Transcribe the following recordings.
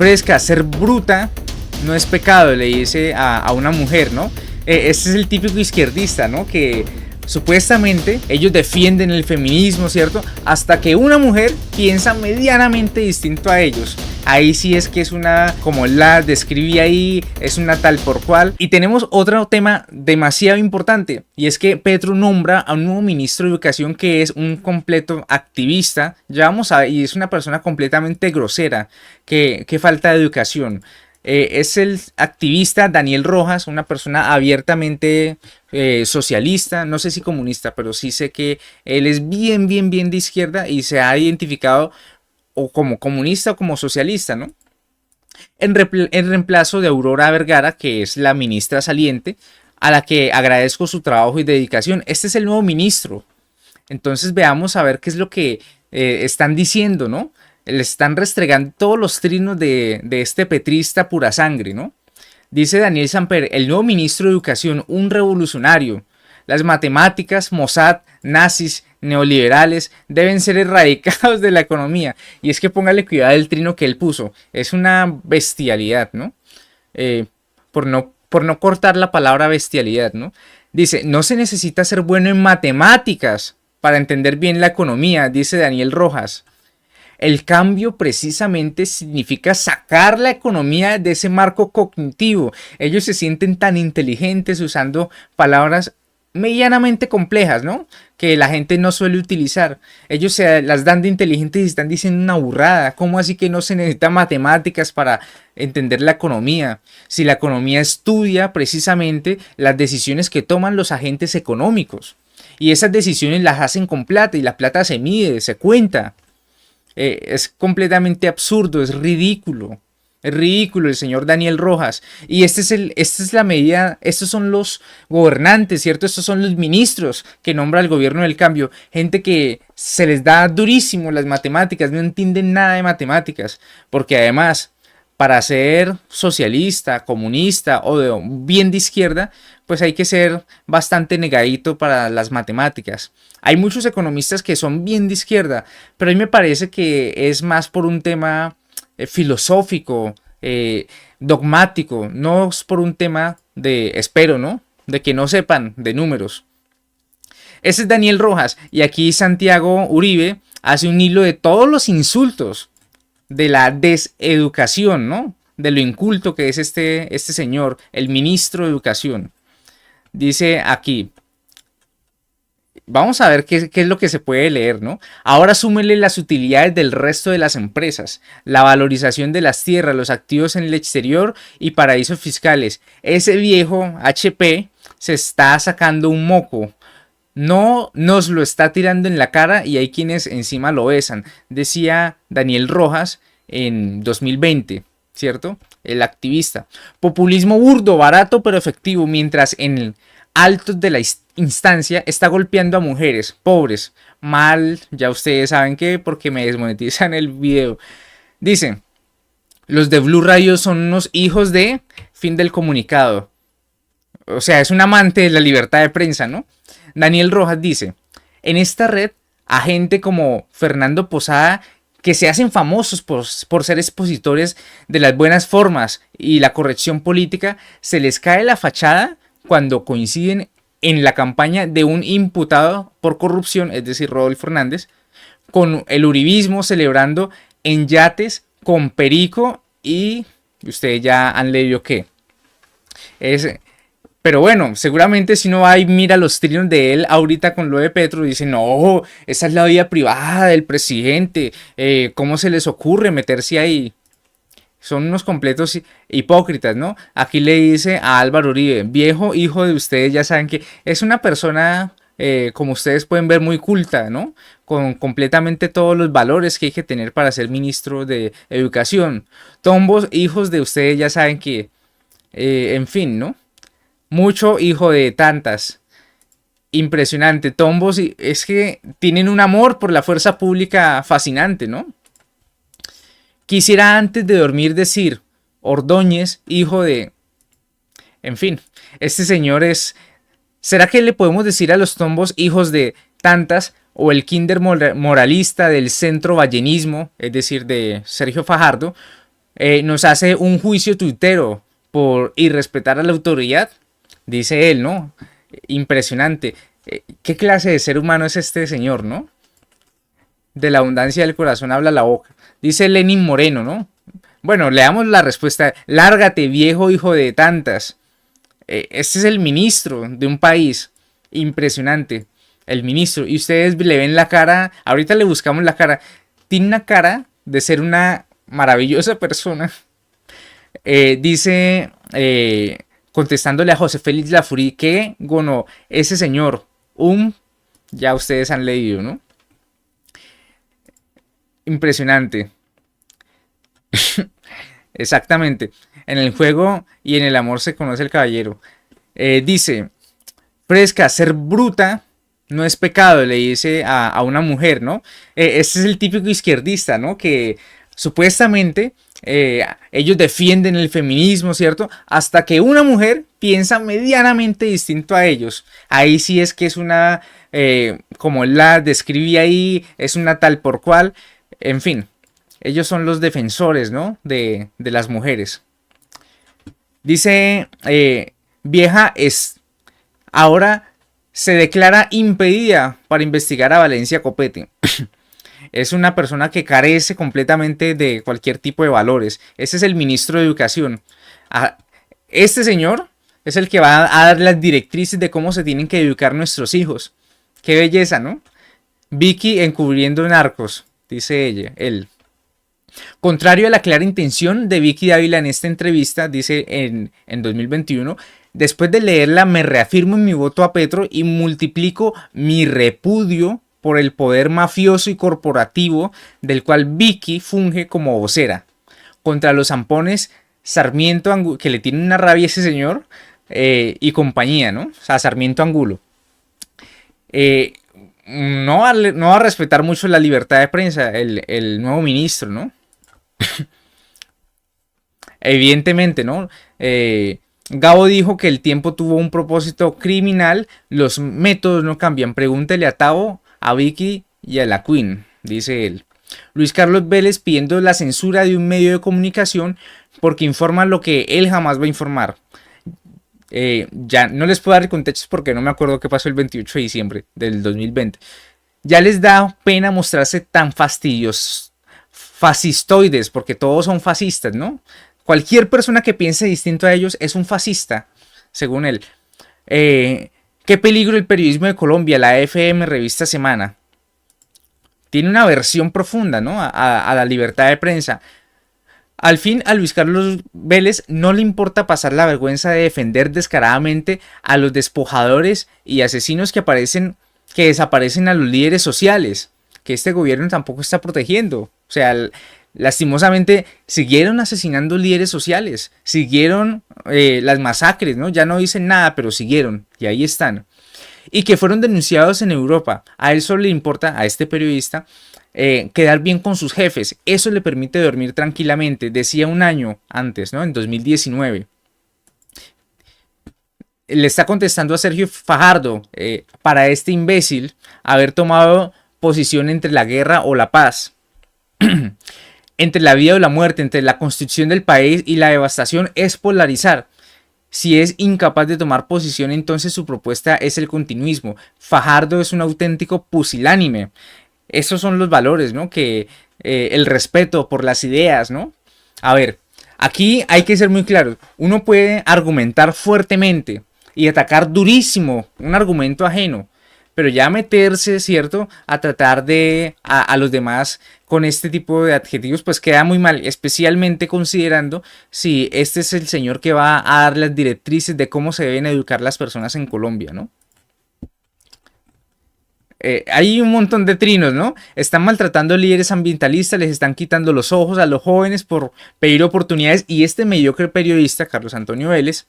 fresca, ser bruta no es pecado, le dice a una mujer, ¿no? Este es el típico izquierdista, ¿no? Que supuestamente ellos defienden el feminismo, ¿cierto? Hasta que una mujer piensa medianamente distinto a ellos. Ahí sí es que es una, como la describí ahí, es una tal por cual. Y tenemos otro tema demasiado importante, y es que Petro nombra a un nuevo ministro de Educación que es un completo activista. Ya vamos a ver, y es una persona completamente grosera, que falta de educación. Es el activista Daniel Rojas, una persona abiertamente socialista, no sé si comunista, pero sí sé que él es bien de izquierda y se ha identificado o como comunista o como socialista, ¿no? En reemplazo de Aurora Vergara, que es la ministra saliente, a la que agradezco su trabajo y dedicación. Este es el nuevo ministro. Entonces veamos a ver qué es lo que están diciendo, ¿no? Le están restregando todos los trinos de este petrista pura sangre, ¿no? Dice Daniel Samper, el nuevo ministro de Educación, un revolucionario. Las matemáticas, Mossad, nazis, neoliberales deben ser erradicados de la economía. Y es que póngale cuidado del trino que él puso. Es una bestialidad, ¿no? Por no cortar la palabra bestialidad, ¿no? Dice, no se necesita ser bueno en matemáticas para entender bien la economía, dice Daniel Rojas. El cambio precisamente significa sacar la economía de ese marco cognitivo. Ellos se sienten tan inteligentes usando palabras medianamente complejas, ¿no? Que la gente no suele utilizar. Ellos se las dan de inteligentes y están diciendo una burrada. ¿Cómo así que no se necesita matemáticas para entender la economía? Si la economía estudia precisamente las decisiones que toman los agentes económicos. Y esas decisiones las hacen con plata y la plata se mide, se cuenta. Es completamente absurdo, es ridículo. Es ridículo el señor Daniel Rojas. Y esta es la medida, estos son los gobernantes, ¿cierto? Estos son los ministros que nombra el gobierno del cambio. Gente que se les da durísimo las matemáticas, no entienden nada de matemáticas. Porque además, para ser socialista, comunista o bien de izquierda, pues hay que ser bastante negadito para las matemáticas. Hay muchos economistas que son bien de izquierda, pero a mí me parece que es más por un tema filosófico, dogmático, no es por un tema de, espero, ¿no? De que no sepan de números. Ese es Daniel Rojas, y aquí Santiago Uribe hace un hilo de todos los insultos de la deseducación, ¿no? De lo inculto que es este señor, el ministro de Educación. Dice aquí, vamos a ver qué es lo que se puede leer, ¿no? Ahora súmele las utilidades del resto de las empresas, la valorización de las tierras, los activos en el exterior y paraísos fiscales. Ese viejo HP se está sacando un moco. No nos lo está tirando en la cara y hay quienes encima lo besan, decía Daniel Rojas en 2020, ¿cierto? El activista. Populismo burdo, barato pero efectivo, mientras en el alto de la instancia está golpeando a mujeres pobres. Mal, ya ustedes saben que porque me desmonetizan el video. Dice, los de Blue Radio son unos hijos de... Fin del comunicado. O sea, es un amante de la libertad de prensa, ¿no? Daniel Rojas dice, en esta red a gente como Fernando Posada que se hacen famosos por ser expositores de las buenas formas y la corrección política, se les cae la fachada cuando coinciden en la campaña de un imputado por corrupción, es decir, Rodolfo Hernández, con el uribismo celebrando en yates con Perico y ustedes ya han leído qué. Pero bueno, seguramente si uno va y mira los trinos de él ahorita con lo de Petro, dice, no, esa es la vida privada del presidente, ¿cómo se les ocurre meterse ahí? Son unos completos hipócritas, ¿no? Aquí le dice a Álvaro Uribe, viejo hijo de ustedes, ya saben que es una persona, como ustedes pueden ver, muy culta, ¿no? Con completamente todos los valores que hay que tener para ser ministro de Educación. Tombos, hijos de ustedes, ya saben que, en fin, ¿no? Mucho hijo de tantas. Impresionante. Tombos, es que tienen un amor por la fuerza pública fascinante, ¿no? Quisiera antes de dormir decir, Ordóñez, hijo de... En fin, este señor es... ¿Será que le podemos decir a los tombos hijos de tantas o el kinder moralista del centro vallenismo, es decir, de Sergio Fajardo, nos hace un juicio tuitero por irrespetar a la autoridad, dice él, ¿no? Impresionante. ¿Qué clase de ser humano es este señor, no? De la abundancia del corazón habla la boca. Dice Lenin Moreno, ¿no? Bueno, leamos la respuesta. Lárgate, viejo hijo de tantas. Este es el ministro de un país. Impresionante. El ministro. Y ustedes le ven la cara. Ahorita le buscamos la cara. Tiene una cara de ser una maravillosa persona. Dice, contestándole a José Félix Lafourcade, que, bueno, ese señor, ya ustedes han leído, ¿no? Impresionante. Exactamente. En el juego y en el amor se conoce el caballero. Dice, fresca, ser bruta no es pecado, le dice a una mujer, ¿no? Este es el típico izquierdista, ¿no? Que supuestamente ellos defienden el feminismo, ¿cierto? Hasta que una mujer piensa medianamente distinto a ellos. Ahí sí es que es una, como él la describe ahí, es una tal por cual. En fin, ellos son los defensores, ¿no? De las mujeres. Dice, vieja es ahora se declara impedida para investigar a Valencia Copete. Es una persona que carece completamente de cualquier tipo de valores. Ese es el ministro de Educación. Este señor es el que va a dar las directrices de cómo se tienen que educar nuestros hijos. Qué belleza, ¿no? Vicky encubriendo narcos, dice él. Contrario a la clara intención de Vicky Dávila en esta entrevista, dice en 2021, después de leerla me reafirmo en mi voto a Petro y multiplico mi repudio por el poder mafioso y corporativo del cual Vicky funge como vocera. Contra los zampones Sarmiento, que le tiene una rabia a ese señor, y compañía, ¿no? O sea, Sarmiento Angulo. No va a respetar mucho la libertad de prensa, el nuevo ministro, ¿no? Evidentemente, ¿no? Gabo dijo que el tiempo tuvo un propósito criminal, los métodos no cambian. Pregúntele a Tavo, a Vicky y a la Queen, dice él. Luis Carlos Vélez pidiendo la censura de un medio de comunicación porque informa lo que él jamás va a informar. Ya no les puedo dar contextos porque no me acuerdo qué pasó el 28 de diciembre del 2020. Ya les da pena mostrarse tan fastidios, fascistoides, porque todos son fascistas, ¿no? Cualquier persona que piense distinto a ellos es un fascista, según él. ¿Qué peligro el periodismo de Colombia? La FM Revista Semana. Tiene una aversión profunda, ¿no? a la libertad de prensa. Al fin, a Luis Carlos Vélez no le importa pasar la vergüenza de defender descaradamente a los despojadores y asesinos que desaparecen a los líderes sociales, que este gobierno tampoco está protegiendo. O sea, lastimosamente siguieron asesinando líderes sociales, siguieron las masacres, ¿no? Ya no dicen nada, pero siguieron, y ahí están. Y que fueron denunciados en Europa. A él solo le importa, a este periodista, quedar bien con sus jefes. Eso le permite dormir tranquilamente. Decía un año antes, ¿no? En 2019. Le está contestando a Sergio Fajardo, para este imbécil haber tomado posición entre la guerra o la paz, entre la vida o la muerte, entre la construcción del país y la devastación, es polarizar. Si es incapaz de tomar posición, entonces su propuesta es el continuismo. Fajardo es un auténtico pusilánime. Esos son los valores, ¿no? Que el respeto por las ideas, ¿no? A ver, aquí hay que ser muy claros. Uno puede argumentar fuertemente y atacar durísimo un argumento ajeno, pero ya meterse, ¿cierto?, a tratar de a los demás con este tipo de adjetivos, pues queda muy mal, especialmente considerando si este es el señor que va a dar las directrices de cómo se deben educar las personas en Colombia, ¿no? Hay un montón de trinos, ¿no? Están maltratando líderes ambientalistas, les están quitando los ojos a los jóvenes por pedir oportunidades, y este mediocre periodista, Carlos Antonio Vélez,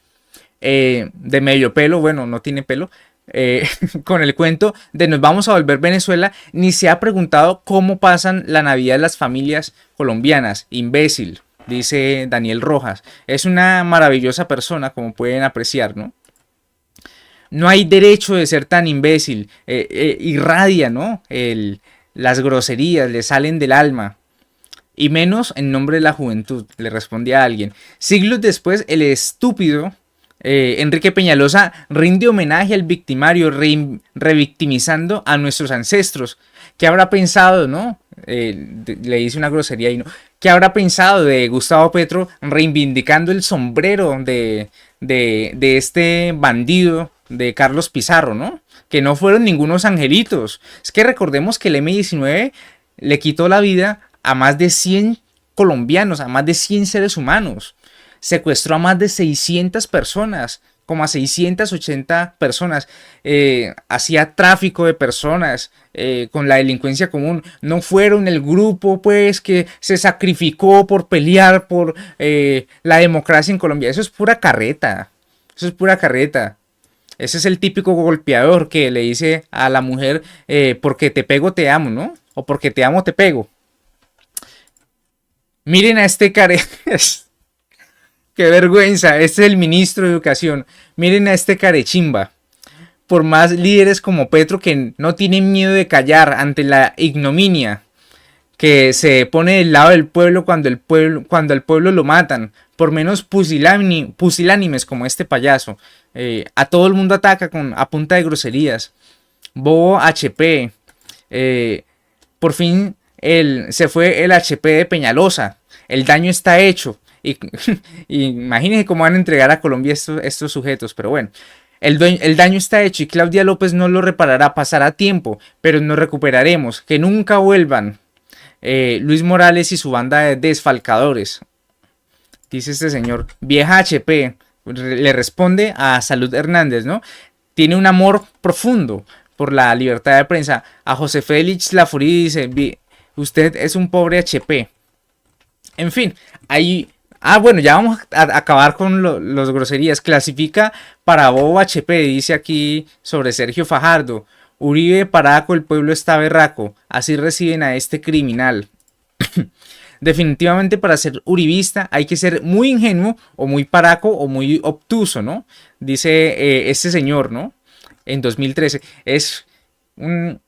de medio pelo, bueno, no tiene pelo, con el cuento de nos vamos a volver Venezuela, ni se ha preguntado cómo pasan la Navidad las familias colombianas. Imbécil, dice Daniel Rojas. Es una maravillosa persona, como pueden apreciar, ¿no? No hay derecho de ser tan imbécil. Irradia, ¿no? Las groserías le salen del alma. y menos en nombre de la juventud, le respondía a alguien. Siglos después, el estúpido Enrique Peñalosa rinde homenaje al victimario, revictimizando a nuestros ancestros. ¿Qué habrá pensado, no? Le dice una grosería y no. ¿Qué habrá pensado de Gustavo Petro reivindicando el sombrero de este bandido de Carlos Pizarro, ¿no? Que no fueron ningunos angelitos. Es que recordemos que el M-19 le quitó la vida a más de 100 colombianos, a más de 100 seres humanos. Secuestró a más de 600 personas, como a 680 personas. Hacía tráfico de personas con la delincuencia común. No fueron el grupo pues que se sacrificó por pelear por la democracia en Colombia. Eso es pura carreta. Eso es pura carreta. Ese es el típico golpeador que le dice a la mujer, porque te pego te amo, ¿no? O porque te amo te pego. Miren a este care... Qué vergüenza, este es el ministro de Educación. Miren a este carechimba. Por más líderes como Petro que no tienen miedo de callar ante la ignominia, que se pone del lado del pueblo cuando al pueblo lo matan, por menos pusilánimes como este payaso. A todo el mundo ataca a punta de groserías. Bobo HP. Por fin se fue el HP de Peñalosa. El daño está hecho. Y imagínense cómo van a entregar a Colombia estos sujetos, pero bueno. El daño está hecho y Claudia López no lo reparará, pasará tiempo, pero nos recuperaremos, que nunca vuelvan Luis Morales y su banda de desfalcadores, dice este señor. Vieja HP, le responde a Salud Hernández, ¿no? Tiene un amor profundo por la libertad de prensa. A José Félix Laforí dice, usted es un pobre HP. En fin, ahí... bueno, ya vamos a acabar con los groserías. Clasifica para Bobo HP, dice aquí sobre Sergio Fajardo. Uribe Paraco, el pueblo está berraco. Así reciben a este criminal. Definitivamente para ser uribista hay que ser muy ingenuo o muy paraco o muy obtuso, ¿no? Dice este señor, ¿no? En 2013. Es un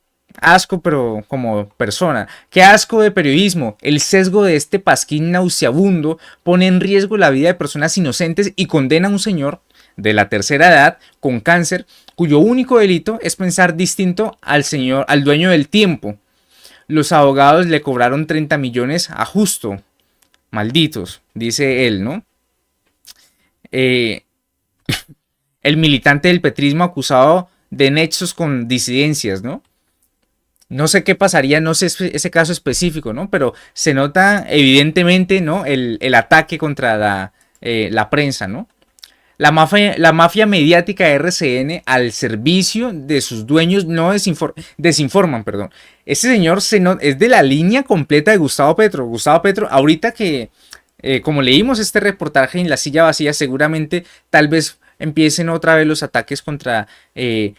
asco, pero como persona. Qué asco de periodismo. El sesgo de este pasquín nauseabundo pone en riesgo la vida de personas inocentes y condena a un señor de la tercera edad con cáncer cuyo único delito es pensar distinto al dueño del tiempo. Los abogados le cobraron 30 millones a Justo. Malditos, dice él, ¿no? El militante del petrismo acusado de nexos con disidencias, ¿no? No sé qué pasaría, no sé ese caso específico, ¿no? Pero se nota evidentemente, ¿no? El ataque contra la prensa, ¿no? La mafia mediática RCN al servicio de sus dueños no desinforman, perdón. Este señor es de la línea completa de Gustavo Petro. Gustavo Petro, ahorita que, como leímos este reportaje en La Silla Vacía, seguramente tal vez empiecen otra vez los ataques contra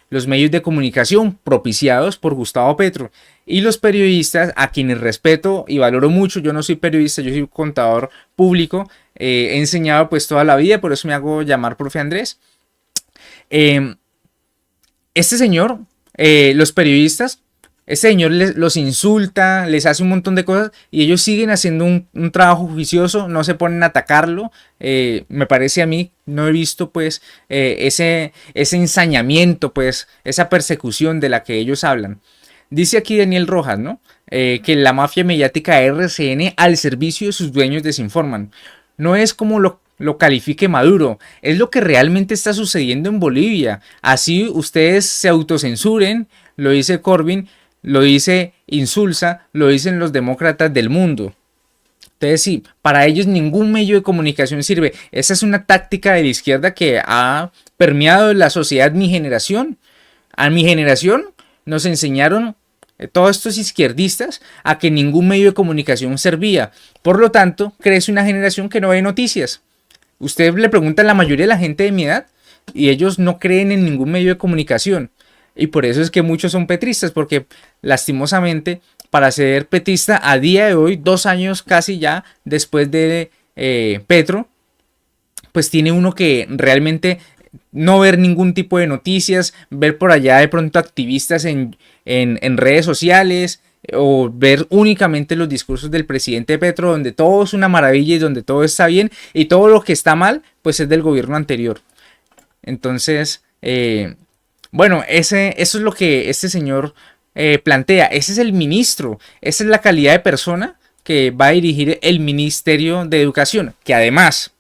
los medios de comunicación propiciados por Gustavo Petro. Y los periodistas, a quienes respeto y valoro mucho. Yo no soy periodista, yo soy contador público. He enseñado pues toda la vida, por eso me hago llamar profe Andrés. Este señor, los periodistas, este señor los insulta, les hace un montón de cosas y ellos siguen haciendo un trabajo juicioso, no se ponen a atacarlo. Me parece a mí, no he visto pues ese ensañamiento, pues esa persecución de la que ellos hablan. Dice aquí Daniel Rojas, ¿no? Que la mafia mediática RCN al servicio de sus dueños desinforman. No es como lo califique Maduro, es lo que realmente está sucediendo en Bolivia. Así ustedes se autocensuren, lo dice Corbyn, lo dice Insulza, lo dicen los demócratas del mundo. Entonces sí, para ellos ningún medio de comunicación sirve. Esa es una táctica de la izquierda que ha permeado la sociedad mi generación. A mi generación nos enseñaron todos estos izquierdistas a que ningún medio de comunicación servía. Por lo tanto, crece una generación que no ve noticias. Usted le pregunta a la mayoría de la gente de mi edad y ellos no creen en ningún medio de comunicación. Y por eso es que muchos son petristas, porque lastimosamente para ser petrista a día de hoy, 2 años casi ya después de Petro, pues tiene uno que realmente no ver ningún tipo de noticias, ver por allá de pronto activistas en redes sociales o ver únicamente los discursos del presidente Petro, donde todo es una maravilla y donde todo está bien, y todo lo que está mal, pues es del gobierno anterior. Entonces, bueno, eso es lo que este señor plantea. Ese es el ministro, esa es la calidad de persona que va a dirigir el Ministerio de Educación, que además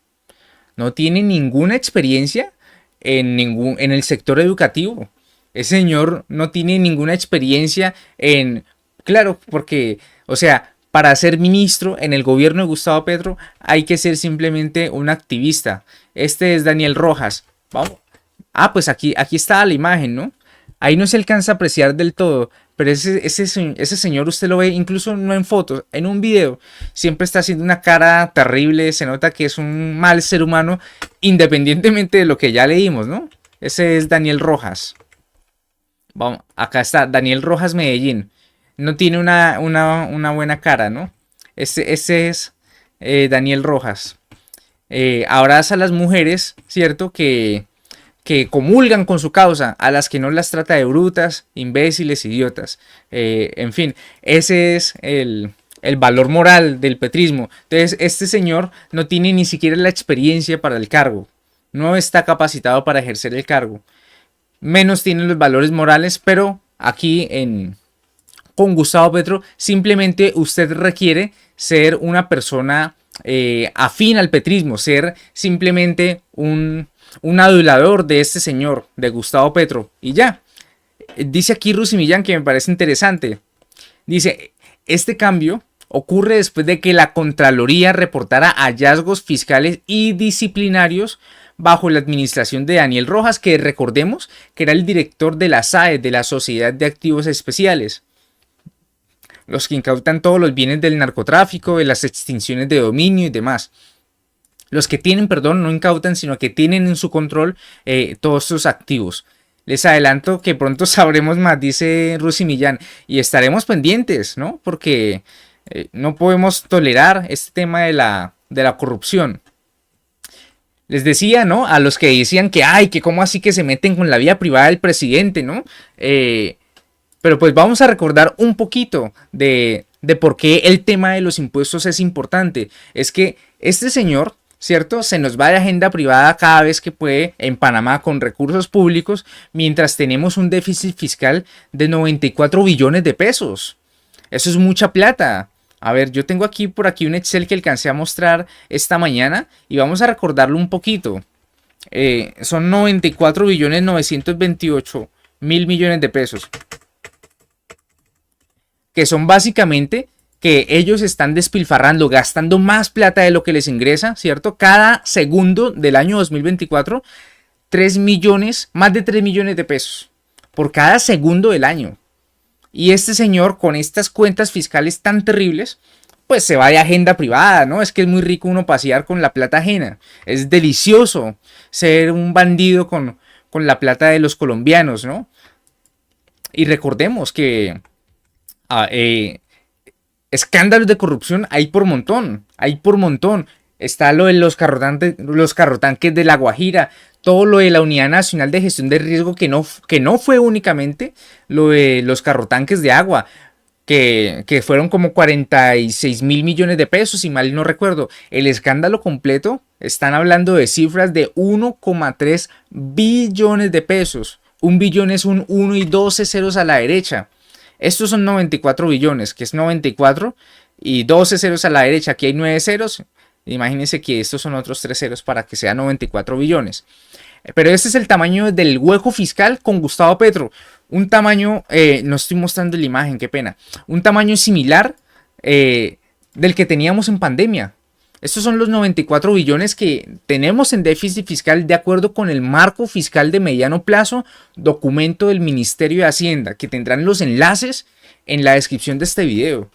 no tiene ninguna experiencia en el sector educativo. Ese señor no tiene ninguna experiencia en... Claro, porque, o sea, para ser ministro en el gobierno de Gustavo Petro hay que ser simplemente un activista. Este es Daniel Rojas. Vamos. Ah, pues aquí está la imagen, ¿no? Ahí no se alcanza a apreciar del todo, pero ese señor usted lo ve incluso no en fotos, en un video. Siempre está haciendo una cara terrible, se nota que es un mal ser humano, independientemente de lo que ya leímos, ¿no? Ese es Daniel Rojas. Vamos, acá está Daniel Rojas Medellín. No tiene una buena cara, ¿no? Ese es Daniel Rojas. Abraza a las mujeres, ¿cierto? Que comulgan con su causa, a las que no las trata de brutas, imbéciles, idiotas. En fin, ese es el valor moral del petrismo. Entonces, este señor no tiene ni siquiera la experiencia para el cargo. No está capacitado para ejercer el cargo. Menos tiene los valores morales, pero aquí con Gustavo Petro simplemente usted requiere ser una persona afín al petrismo, ser simplemente un adulador de este señor, de Gustavo Petro, y ya. Dice aquí Rusy Millán que me parece interesante. Dice, este cambio ocurre después de que la Contraloría reportara hallazgos fiscales y disciplinarios bajo la administración de Daniel Rojas, que recordemos que era el director de la SAE, de la Sociedad de Activos Especiales, los que incautan todos los bienes del narcotráfico, de las extinciones de dominio y demás. Los que tienen, perdón, no incautan, sino que tienen en su control todos sus activos. Les adelanto que pronto sabremos más, dice Rusy Millán, y estaremos pendientes, ¿no? Porque no podemos tolerar este tema de la corrupción. Les decía, ¿no? A los que decían que, ay, que cómo así que se meten con la vida privada del presidente, ¿no? Pero pues vamos a recordar un poquito de por qué el tema de los impuestos es importante. Es que este señor, ¿cierto? Se nos va de agenda privada cada vez que puede en Panamá con recursos públicos, mientras tenemos un déficit fiscal de 94 billones de pesos. Eso es mucha plata. A ver, yo tengo por aquí un Excel que alcancé a mostrar esta mañana y vamos a recordarlo un poquito. Son 94 billones 928 mil millones de pesos. Que son básicamente que ellos están despilfarrando, gastando más plata de lo que les ingresa, ¿cierto? Cada segundo del año 2024, 3 millones, más de 3 millones de pesos por cada segundo del año. Y este señor, con estas cuentas fiscales tan terribles, pues se va de agenda privada, ¿no? Es que es muy rico uno pasear con la plata ajena. Es delicioso ser un bandido con la plata de los colombianos, ¿no? Y recordemos que escándalos de corrupción hay por montón, Está lo de los carrotanques de La Guajira, todo lo de la Unidad Nacional de Gestión de Riesgo, que no fue únicamente lo de los carrotanques de agua, que fueron como 46 mil millones de pesos, si mal no recuerdo. El escándalo completo, están hablando de cifras de 1,3 billones de pesos. Un billón es un 1 y 12 ceros a la derecha. Estos son 94 billones, que es 94 y 12 ceros a la derecha. Aquí hay 9 ceros. Imagínense que estos son otros 3 ceros para que sea 94 billones. Pero este es el tamaño del hueco fiscal con Gustavo Petro. Un tamaño, no estoy mostrando la imagen, qué pena. Un tamaño similar del que teníamos en pandemia. Estos son los 94 billones que tenemos en déficit fiscal de acuerdo con el marco fiscal de mediano plazo, documento del Ministerio de Hacienda, que tendrán los enlaces en la descripción de este video.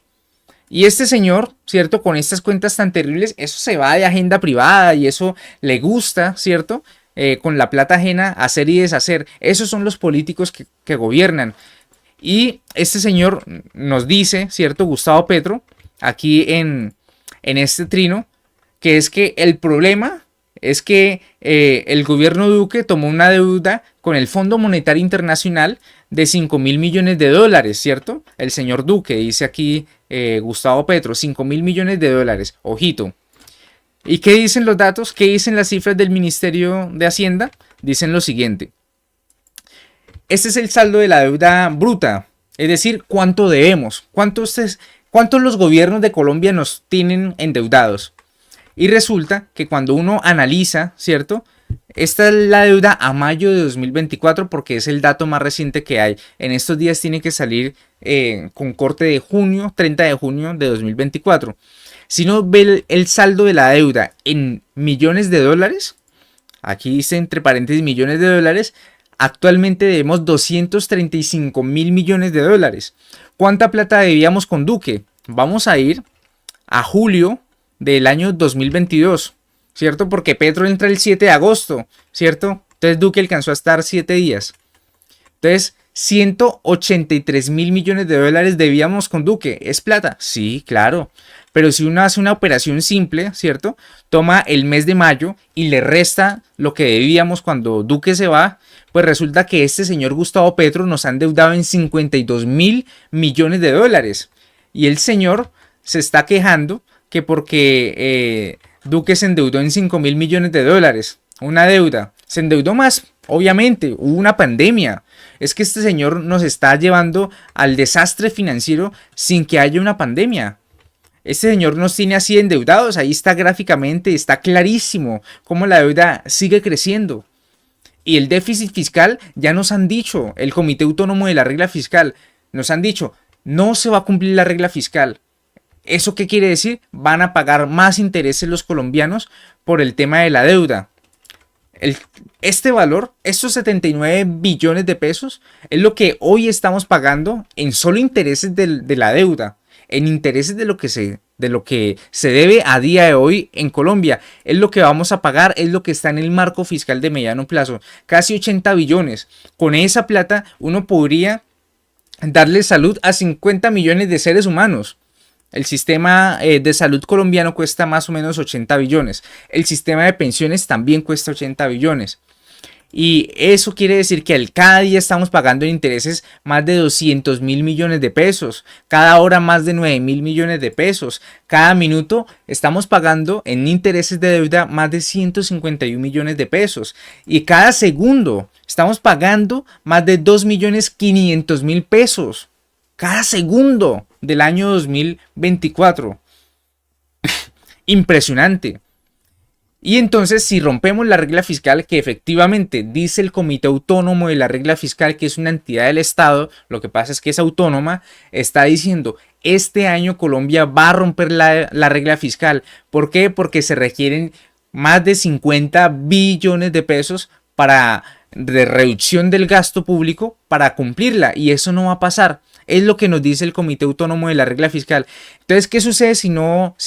Y este señor, ¿cierto? Con estas cuentas tan terribles, eso se va de agenda privada y eso le gusta, ¿cierto? Con la plata ajena hacer y deshacer. Esos son los políticos que gobiernan. Y este señor nos dice, ¿cierto? Gustavo Petro, aquí en este trino, que es que el problema es que el gobierno Duque tomó una deuda con el Fondo Monetario Internacional de 5.000 millones de dólares, ¿cierto? El señor Duque, dice aquí Gustavo Petro, 5.000 millones de dólares, ojito. ¿Y qué dicen los datos? ¿Qué dicen las cifras del Ministerio de Hacienda? Dicen lo siguiente. Este es el saldo de la deuda bruta, es decir, cuánto debemos, cuántos los gobiernos de Colombia nos tienen endeudados. Y resulta que cuando uno analiza, ¿cierto? Esta es la deuda a mayo de 2024 porque es el dato más reciente que hay. En estos días tiene que salir con corte de junio, 30 de junio de 2024. Si uno ve el saldo de la deuda en millones de dólares, aquí dice entre paréntesis millones de dólares, actualmente debemos 235.000 millones de dólares. ¿Cuánta plata debíamos con Duque? Vamos a ir a julio del año 2022, ¿cierto? Porque Petro entra el 7 de agosto, ¿cierto? Entonces Duque alcanzó a estar 7 días. Entonces, 183.000 millones de dólares debíamos con Duque. ¿Es plata? Sí, claro. Pero si uno hace una operación simple, ¿cierto? Toma el mes de mayo y le resta lo que debíamos cuando Duque se va, pues resulta que este señor Gustavo Petro nos ha endeudado en 52.000 millones de dólares. Y el señor se está quejando que porque Duque se endeudó en 5.000 millones de dólares. Una deuda. Se endeudó más, obviamente, hubo una pandemia. Es que este señor nos está llevando al desastre financiero sin que haya una pandemia. Este señor nos tiene así endeudados, ahí está gráficamente, está clarísimo cómo la deuda sigue creciendo. Y el déficit fiscal, ya nos han dicho, el Comité Autónomo de la Regla Fiscal, nos han dicho, no se va a cumplir la regla fiscal. ¿Eso qué quiere decir? Van a pagar más intereses los colombianos por el tema de la deuda. Este valor, estos 79 billones de pesos, es lo que hoy estamos pagando en solo intereses de la deuda, en intereses de lo que se debe a día de hoy en Colombia. Es lo que vamos a pagar, es lo que está en el marco fiscal de mediano plazo, casi 80 billones. Con esa plata uno podría darle salud a 50 millones de seres humanos. El sistema de salud colombiano cuesta más o menos 80 billones. El sistema de pensiones también cuesta 80 billones. Y eso quiere decir que cada día estamos pagando en intereses más de 200.000 millones de pesos. Cada hora más de 9.000 millones de pesos. Cada minuto estamos pagando en intereses de deuda más de 151 millones de pesos. Y cada segundo estamos pagando más de 2.500.000 pesos. Cada segundo del año 2024. Impresionante. Y entonces, si rompemos la regla fiscal, que efectivamente dice el Comité Autónomo de la Regla Fiscal, que es una entidad del Estado, lo que pasa es que es autónoma, está diciendo, este año Colombia va a romper la regla fiscal. ¿Por qué? Porque se requieren más de 50 billones de pesos de reducción del gasto público para cumplirla, y eso no va a pasar. Es lo que nos dice el Comité Autónomo de la Regla Fiscal. Entonces, ¿qué sucede si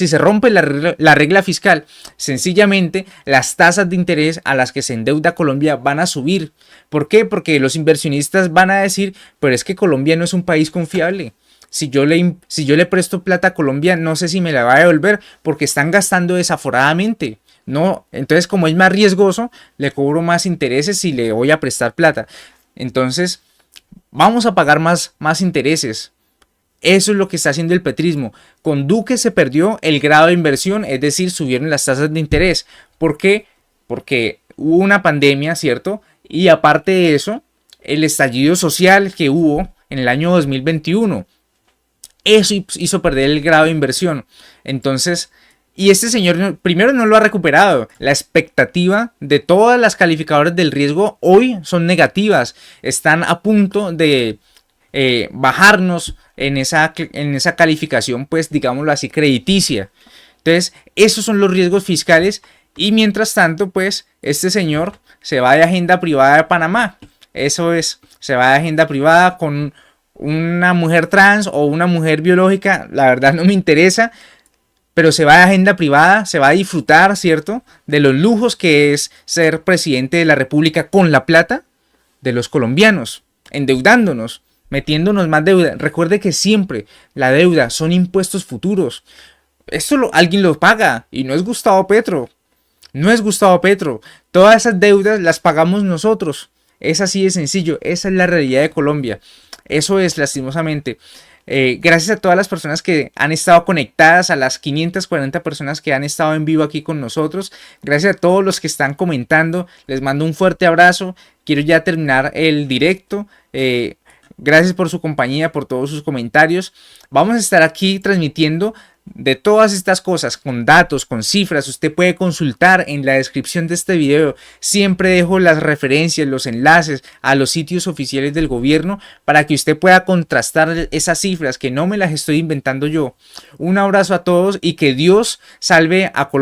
se rompe la regla fiscal? Sencillamente, las tasas de interés a las que se endeuda Colombia van a subir. ¿Por qué? Porque los inversionistas van a decir, pero es que Colombia no es un país confiable. Si yo le presto plata a Colombia, no sé si me la va a devolver porque están gastando desaforadamente. No, entonces como es más riesgoso, le cobro más intereses y le voy a prestar plata. Entonces, vamos a pagar más intereses. Eso es lo que está haciendo el petrismo. Con Duque se perdió el grado de inversión, es decir, subieron las tasas de interés. ¿Por qué? Porque hubo una pandemia, ¿cierto? Y aparte de eso, el estallido social que hubo en el año 2021. Eso hizo perder el grado de inversión. Entonces, y este señor primero no lo ha recuperado. La expectativa de todas las calificadoras del riesgo hoy son negativas. Están a punto de bajarnos en esa calificación, pues digámoslo así, crediticia. Entonces, esos son los riesgos fiscales. Y mientras tanto, pues, este señor se va de agenda privada de Panamá. Eso es, se va de agenda privada con una mujer trans o una mujer biológica. La verdad no me interesa. Pero se va de agenda privada, se va a disfrutar, ¿cierto? De los lujos que es ser presidente de la República con la plata de los colombianos, endeudándonos, metiéndonos más deuda. Recuerde que siempre la deuda son impuestos futuros. Esto alguien lo paga y no es Gustavo Petro. No es Gustavo Petro. Todas esas deudas las pagamos nosotros. Es así de sencillo, esa es la realidad de Colombia. Eso es, lastimosamente. Gracias a todas las personas que han estado conectadas, a las 540 personas que han estado en vivo aquí con nosotros. Gracias a todos los que están comentando. Les mando un fuerte abrazo. Quiero ya terminar el directo. Gracias por su compañía, por todos sus comentarios. Vamos a estar aquí transmitiendo de todas estas cosas, con datos, con cifras. Usted puede consultar en la descripción de este video. Siempre dejo las referencias, los enlaces a los sitios oficiales del gobierno para que usted pueda contrastar esas cifras, que no me las estoy inventando yo. Un abrazo a todos y que Dios salve a Colombia.